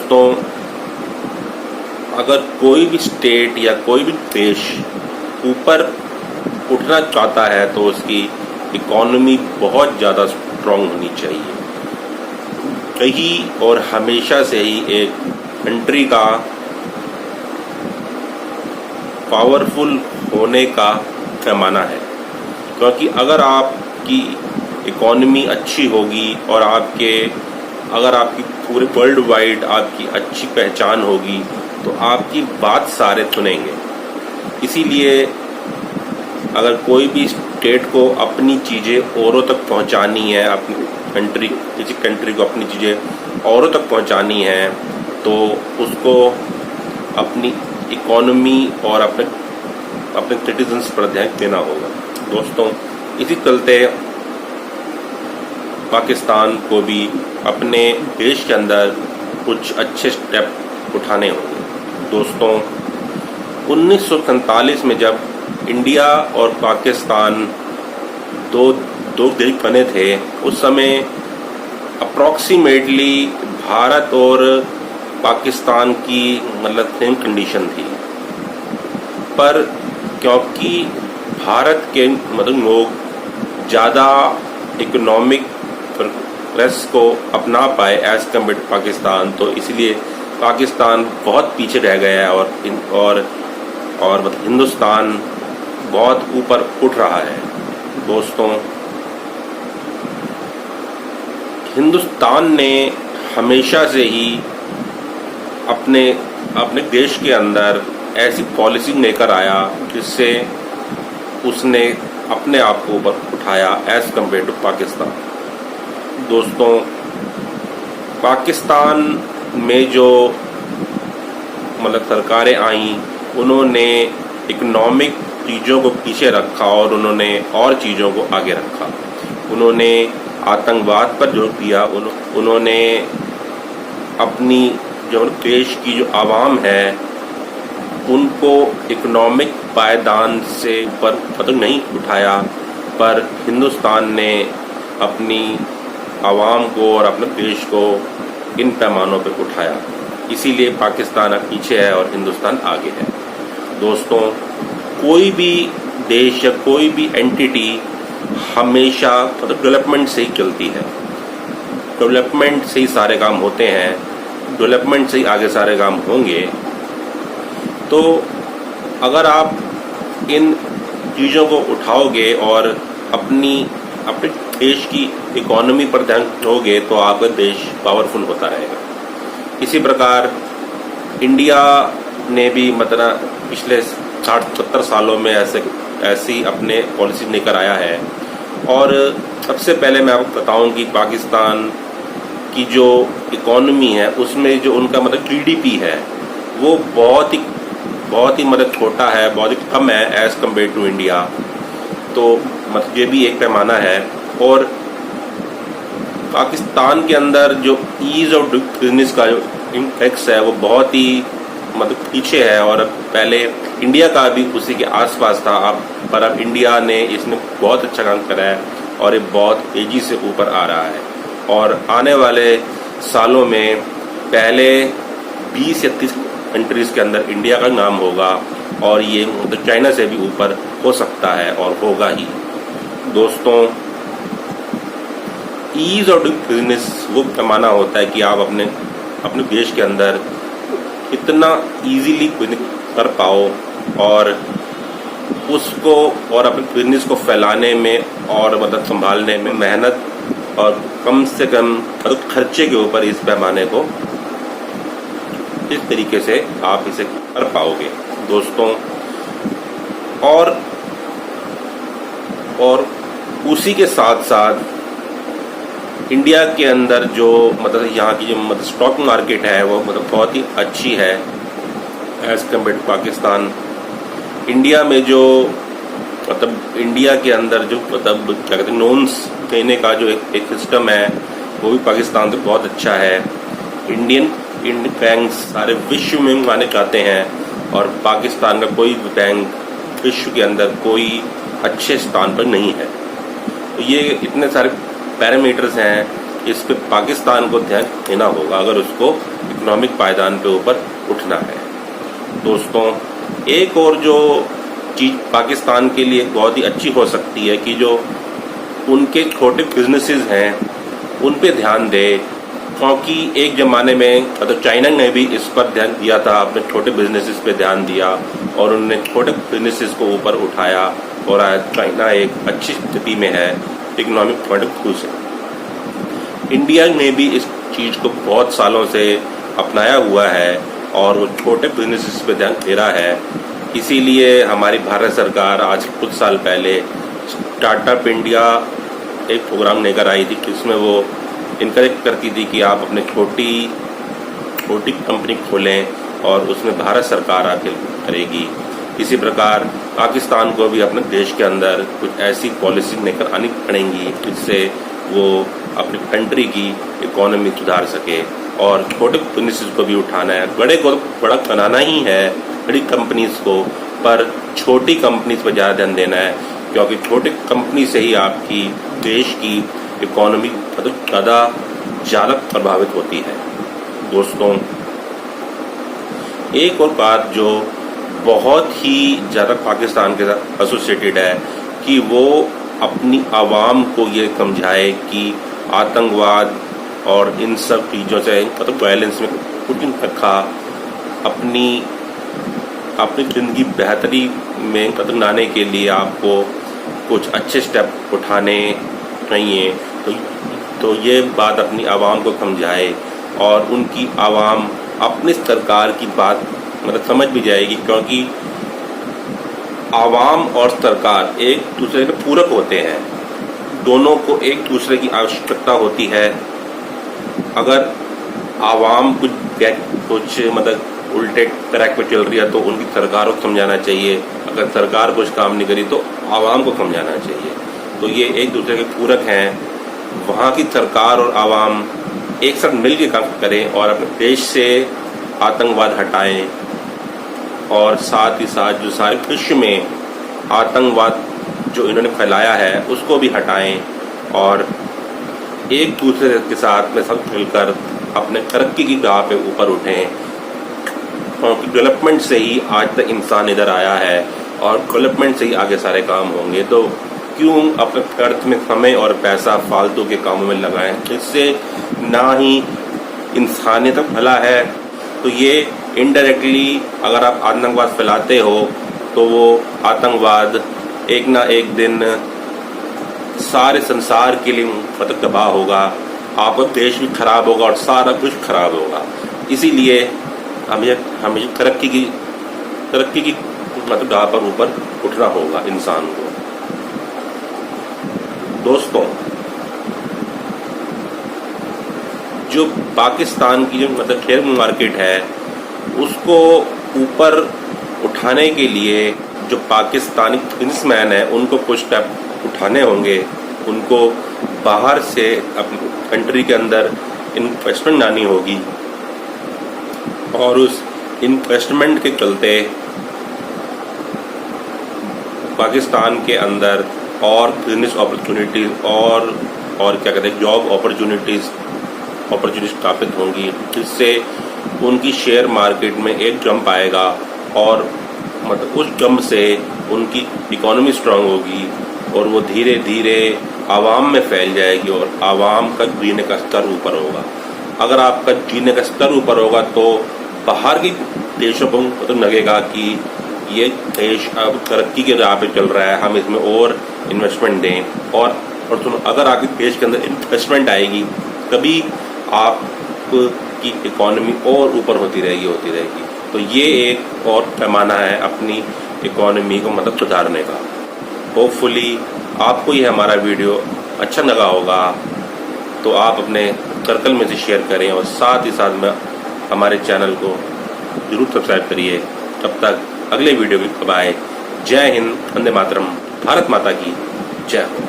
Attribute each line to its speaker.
Speaker 1: दोस्तों, अगर कोई भी स्टेट या कोई भी देश ऊपर उठना चाहता है तो उसकी इकॉनमी बहुत ज़्यादा स्ट्रॉन्ग होनी चाहिए। कहीं और हमेशा से ही एक कंट्री का पावरफुल होने का पैमाना है, क्योंकि अगर आपकी इकॉनमी अच्छी होगी और अगर आपकी पूरे वर्ल्ड वाइड आपकी अच्छी पहचान होगी तो आपकी बात सारे सुनेंगे। इसीलिए अगर कोई भी स्टेट को अपनी चीज़ें औरों तक पहुंचानी है, अपनी किसी कंट्री को अपनी चीज़ें औरों तक पहुंचानी है, तो उसको अपनी इकॉनमी और अपने सिटीजन्स पर ध्यान देना होगा। दोस्तों, इसी चलते पाकिस्तान को भी अपने देश के अंदर कुछ अच्छे स्टेप उठाने होंगे। दोस्तों, 1947 में जब इंडिया और पाकिस्तान दो देश बने थे, उस समय अप्रॉक्सीमेटली भारत और पाकिस्तान की मतलब सेम कंडीशन थी, पर क्योंकि भारत के मतलब लोग ज़्यादा इकोनॉमिक प्रोग्रेस को अपना पाए एज कम्पेयर टू पाकिस्तान, तो इसलिए पाकिस्तान बहुत पीछे रह गया है और मतलब हिंदुस्तान बहुत ऊपर उठ रहा है। दोस्तों, हिंदुस्तान ने हमेशा से ही अपने देश के अंदर ऐसी पॉलिसी लेकर आया जिससे उसने अपने आप को ऊपर उठाया एज कम्पेयर टू पाकिस्तान। दोस्तों, पाकिस्तान में जो मतलब सरकारें आईं, उन्होंने इकोनॉमिक चीज़ों को पीछे रखा और उन्होंने और चीज़ों को आगे रखा। उन्होंने आतंकवाद पर जोर दिया। उन्होंने अपनी जो देश की जो आवाम है उनको इकोनॉमिक पायदान से ऊपर मतलब नहीं उठाया, पर हिंदुस्तान ने अपनी आवाम को और अपने देश को इन पैमानों पर उठाया। इसीलिए पाकिस्तान अब पीछे है और हिंदुस्तान आगे है। दोस्तों, कोई भी देश या कोई भी एंटिटी हमेशा मतलब डेवलपमेंट से ही चलती है। डेवलपमेंट से ही सारे काम होते हैं, डेवलपमेंट से ही आगे सारे काम होंगे। तो अगर आप इन चीज़ों को उठाओगे और अपने देश की इकोनॉमी पर ध्यान दोगे तो आपका देश पावरफुल होता रहेगा। इसी प्रकार इंडिया ने भी मतलब पिछले 60-70 सालों में ऐसी अपने पॉलिसी लेकर आया है। और सबसे पहले मैं आपको बताऊं कि पाकिस्तान की जो इकोनॉमी है उसमें जो उनका मतलब जीडीपी है वो बहुत ही मतलब छोटा है, बहुत ही कम है एज कम्पेयर टू इंडिया। तो मतलब ये भी एक पैमाना है। और पाकिस्तान के अंदर जो ईज़ ऑफ बिजनेस का जो इंडेक्स है वो बहुत ही मतलब पीछे है, और पहले इंडिया का भी उसी के आसपास था। पर अब इंडिया ने इसमें बहुत अच्छा काम करा है और ये बहुत तेज़ी से ऊपर आ रहा है। और आने वाले सालों में पहले 20 या 30 कंट्रीज़ के अंदर इंडिया का नाम होगा, और ये मतलब चाइना से भी ऊपर हो सकता है और होगा ही। दोस्तों, ईज़ ऑफ बिजनेस वो पैमाना होता है कि आप अपने देश के अंदर इतना इजीली कर पाओ और उसको और अपने बिजनेस को फैलाने में और मतलब संभालने में मेहनत और कम से कम खर्चे के ऊपर इस पैमाने को इस तरीके से आप इसे कर पाओगे। दोस्तों, और उसी के साथ साथ इंडिया के अंदर जो मतलब यहाँ की जो मतलब स्टॉक मार्केट है वो मतलब बहुत ही अच्छी है as compare to Pakistan. India में जो मतलब इंडिया के अंदर जो मतलब क्या कहते हैं लोन्स देने का जो एक सिस्टम है वो भी पाकिस्तान से बहुत अच्छा है। इंडियन बैंक सारे विश्व में माने जाते हैं और पाकिस्तान का कोई भी बैंक विश्व के अंदर कोई अच्छे स्थान पर नहीं है। तो ये इतने सारे पैरामीटर्स हैं इस पे पाकिस्तान को ध्यान देना होगा अगर उसको इकोनॉमिक पायदान पे ऊपर उठना है। दोस्तों, एक और जो चीज़ पाकिस्तान के लिए बहुत ही अच्छी हो सकती है कि जो उनके छोटे बिजनेसेस हैं उन पे ध्यान दे, क्योंकि एक ज़माने में मतलब चाइना ने भी इस पर ध्यान दिया था, अपने छोटे बिजनेसेस पे ध्यान दिया और उन्होंने छोटे बिजनेसेस को ऊपर उठाया और आज चाइना एक अच्छी स्थिति में है इकोनॉमिक पॉइंट ऑफ व्यू से। इंडिया ने भी इस चीज़ को बहुत सालों से अपनाया हुआ है और वो छोटे बिजनेसेस पे ध्यान दे रहा है। इसीलिए हमारी भारत सरकार आज कुछ साल पहले स्टार्टअप इंडिया एक प्रोग्राम लेकर आई थी, जिसमें वो इनकरेज करती थी कि आप अपने छोटी कंपनी खोलें और उसमें भारत सरकार आके करेगी। इसी प्रकार पाकिस्तान को भी अपने देश के अंदर कुछ ऐसी पॉलिसी लेकर आनी पड़ेंगी जिससे वो अपनी कंट्री की इकोनॉमी सुधार सके और छोटे बिजनेसेस को भी उठाना है। बड़े को बड़ा बनाना ही है, बड़ी कंपनीज को, पर छोटी कंपनीज पर ज़्यादा ध्यान देना है, क्योंकि छोटी कंपनी से ही आपकी देश की इकोनॉमी ज़्यादा प्रभावित होती है। दोस्तों, एक और बात जो बहुत ही ज़्यादा पाकिस्तान के साथ एसोसिएटेड है कि वो अपनी आवाम को ये समझाए कि आतंकवाद और इन सब चीज़ों से वायलेंस में कुछ रखा, अपनी ज़िंदगी बेहतरी में लाने के लिए आपको कुछ अच्छे स्टेप उठाने चाहिए। तो ये बात अपनी आवाम को समझाए और उनकी आवाम अपनी सरकार की बात समझ भी जाएगी, क्योंकि आवाम और सरकार एक दूसरे के पूरक होते हैं, दोनों को एक दूसरे की आवश्यकता होती है। अगर आवाम कुछ उल्टे ट्रैक पे चल रही है तो उनकी सरकार को समझाना चाहिए, अगर सरकार कुछ काम नहीं करी तो आवाम को समझाना चाहिए। तो ये एक दूसरे के पूरक हैं। वहाँ की सरकार और आवाम एक साथ मिल के काम करें और अपने देश से आतंकवाद हटाएं और साथ ही साथ जो सारे विश्व में आतंकवाद जो इन्होंने फैलाया है उसको भी हटाएं और एक दूसरे के साथ में सब मिलकर अपने तरक्की की राह पे ऊपर उठें, क्योंकि डेवलपमेंट से ही आज तक इंसान इधर आया है और डेवलपमेंट से ही आगे सारे काम होंगे। तो क्यों अपने अर्थ में समय और पैसा फालतू के कामों में लगाएं, इससे ना ही इंसानियत भला है। तो ये इनडायरेक्टली अगर आप आतंकवाद फैलाते हो तो वो आतंकवाद एक ना एक दिन सारे संसार के लिए तबाह होगा, आपका देश भी खराब होगा और सारा कुछ खराब होगा। इसीलिए हमें तरक्की की राह पर ऊपर उठना होगा इंसान को। दोस्तों, जो पाकिस्तान की जो शेयर मार्केट है उसको ऊपर उठाने के लिए जो पाकिस्तानी बिजनेसमैन है उनको कुछ स्टेप उठाने होंगे। उनको बाहर से अपनी कंट्री के अंदर इन्वेस्टमेंट लानी होगी और उस इन्वेस्टमेंट के चलते पाकिस्तान के अंदर और बिजनेस अपॉर्चुनिटीज़ और क्या कहते हैं जॉब अपॉर्चुनिटीज़ स्थापित होंगी, जिससे उनकी शेयर मार्केट में एक जंप आएगा और उस जंप से उनकी इकोनॉमी स्ट्रांग होगी और वो धीरे धीरे आवाम में फैल जाएगी और आवाम का जीने का स्तर ऊपर होगा। अगर आपका जीने का स्तर ऊपर होगा तो बाहर की देशों को लगेगा कि ये देश अब तरक्की के राह पे चल रहा है, हम इसमें और इन्वेस्टमेंट दें। और सुनो, अगर आपके देश के अंदर इन्वेस्टमेंट आएगी तभी आपकी इकोनॉमी और ऊपर होती रहेगी। तो ये एक और पैमाना है अपनी इकोनॉमी को सुधारने का। होपफुली आपको ये हमारा वीडियो अच्छा लगा होगा, तो आप अपने सर्कल में से शेयर करें और साथ ही साथ में हमारे चैनल को जरूर सब्सक्राइब करिए। तब तक अगले वीडियो में कब आए। जय हिंद, वंदे मातरम, भारत माता की जय हो।